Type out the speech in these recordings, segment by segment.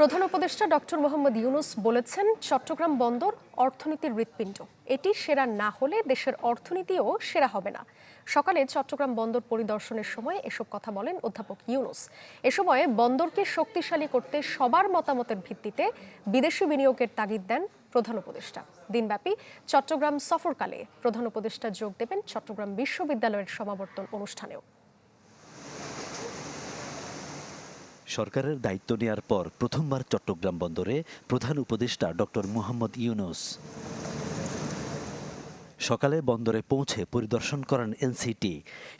প্রধান উপদেষ্টা ডক্টর মোহাম্মদ ইউনূস বলেছেন, চট্টগ্রাম বন্দর অর্থনীতির হৃৎপিণ্ড। এটি সেরা না হলে দেশের অর্থনীতিও সেরা হবে না। সকালে চট্টগ্রাম বন্দর পরিদর্শনের সময় এসব কথা বলেন অধ্যাপক ইউনূস। এ সময় বন্দরকে শক্তিশালী করতে সবার মতামতের ভিত্তিতে বিদেশি বিনিয়োগের তাগিদ দেন প্রধান উপদেষ্টা। দিনব্যাপী চট্টগ্রাম সফরকালে প্রধান উপদেষ্টা যোগ দেবেন চট্টগ্রাম বিশ্ববিদ্যালয়ের সমাবর্তন অনুষ্ঠানেও। সরকারের দায়িত্ব নেয়ার পর প্রথমবার চট্টগ্রাম বন্দরে প্রধান উপদেষ্টা ডক্টর মোহাম্মদ ইউনূস। সকালে বন্দরে পৌঁছে পরিদর্শন করেন এনসিটি।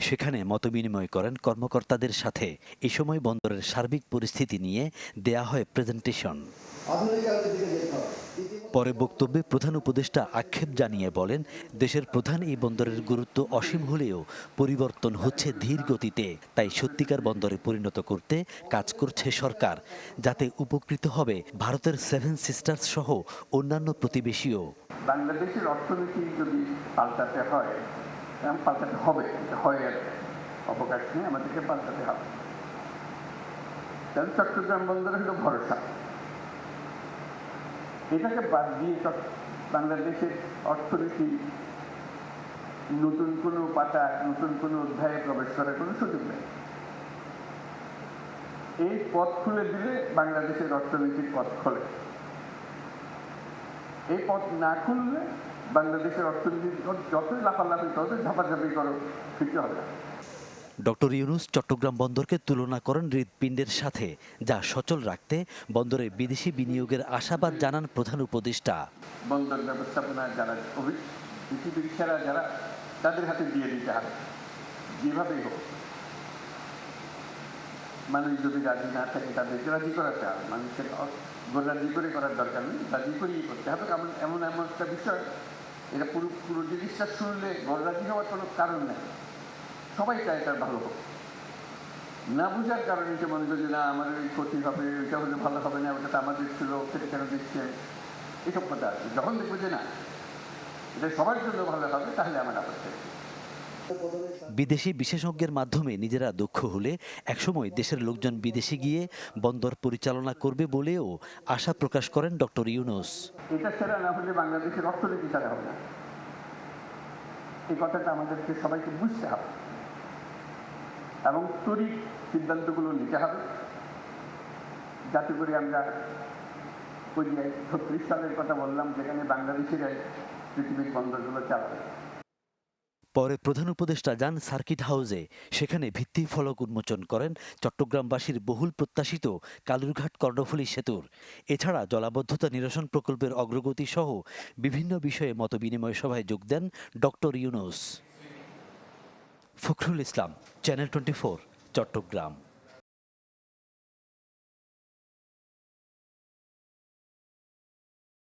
সেখানে মতবিনিময় করেন কর্মকর্তাদের সাথে। এ সময় বন্দরের সার্বিক পরিস্থিতি নিয়ে দেয়া হয় প্রেজেন্টেশন। পরে বক্তব্যে প্রধান উপদেষ্টা আক্ষেপ জানিয়ে বলেন, দেশের প্রধান এই বন্দরের গুরুত্ব অসীম হলেও পরিবর্তন হচ্ছে ধীর গতিতে। তাই সত্যিকার বন্দরে পরিণত করতে কাজ করছে সরকার, যাতে উপকৃত হবে ভারতের সেভেন সিস্টার্স সহ অন্যান্য প্রতিবেশীও। বাংলাদেশের অর্থনীতি যদি পাল্টাতে হয়, পাল্টাতে হবে, হয় আর অবকাশ নেই, আমাদেরকে পাল্টাতে হবে। তাহলে চট্টগ্রাম বন্দরে হলো ভরসা। এটাকে বাদ দিয়ে বাংলাদেশের অর্থনীতি নতুন কোনো পাতা, নতুন কোনো অধ্যায়ে প্রবেশ করার কোনো সুযোগ নেই। এই পথ খুলে দিলে বাংলাদেশের অর্থনীতির পথ খোলে। এই পথ না খুললে বাংলাদেশের অর্থনীতি যতই লাফালাফি তত ঝাপাঝাপি করো, ফিরতে হবে। ডক্টর ইউনূস চট্টগ্রাম বন্দরকে তুলনা করেন হৃৎপিণ্ডের সাথে, যা সচল রাখতে বন্দরে বিদেশি বিনিয়োগের আশাবাদ জানান প্রধান উপদেষ্টা। বন্দর ব্যবস্থাপনা যারা পৃথিবীর সেরা যারা, তাদের হাতে দিয়ে দিতে হবে, যেভাবেই হোক। মানুষ যদি রাজি না থাকে তাদেরকে রাজি করাতে হবে। মানুষের রাজি করে করার দরকার নেই, রাজি করেই করতে হবে। এমন একটা বিষয়, এটা পুরো জিনিসটা শুনলে রাজি হওয়ার কোনো কারণ নেই। সবাই চায় তার ভালো হোক। না বুঝার কারণে যে মনে করি না আমার এই ক্ষতি হবে, ওইটা হলে ভালো হবে না, ওটা তো আমাদের ছিল, সেটা কেন দিচ্ছে, এসব কথা আছে। যখন দেখবো যে না, এটা সবার জন্য ভালো হবে, তাহলে আমার আপত্তি। বিদেশি বিশেষজ্ঞের মাধ্যমে নিজেরা দক্ষ হলে একসময় দেশের লোকজন বিদেশে গিয়ে বন্দর পরিচালনা করবে বলেও আশা প্রকাশ করেন ডক্টর ইউনূস। এটা ছাড়া না হলে বাংলাদেশের অর্থনীতি ছাড়া হবে না। এই কথাটা আমাদেরকে সবাইকে বুঝতে হবে এবং তড়িৎ সিদ্ধান্তগুলো নিতে হবে, যাতে করে আমরা ওই 36 সালের কথা বললাম, যেখানে বাংলাদেশের পৃথিবীর বন্দরগুলো চালাবে। পরে প্রধান উপদেষ্টা যান সার্কিট হাউসে। সেখানে ভিত্তিফলক উন্মোচন করেন চট্টগ্রামবাসীর বহুল প্রত্যাশিত কালুরঘাট কর্ণফুলী সেতুর। এছাড়া জলাবদ্ধতা নিরসন প্রকল্পের অগ্রগতি সহ বিভিন্ন বিষয়ে মতবিনিময় সভায় যোগ দেন ডক্টর ইউনূস। ফখরুল ইসলাম, চ্যানেল 24, চট্টগ্রাম।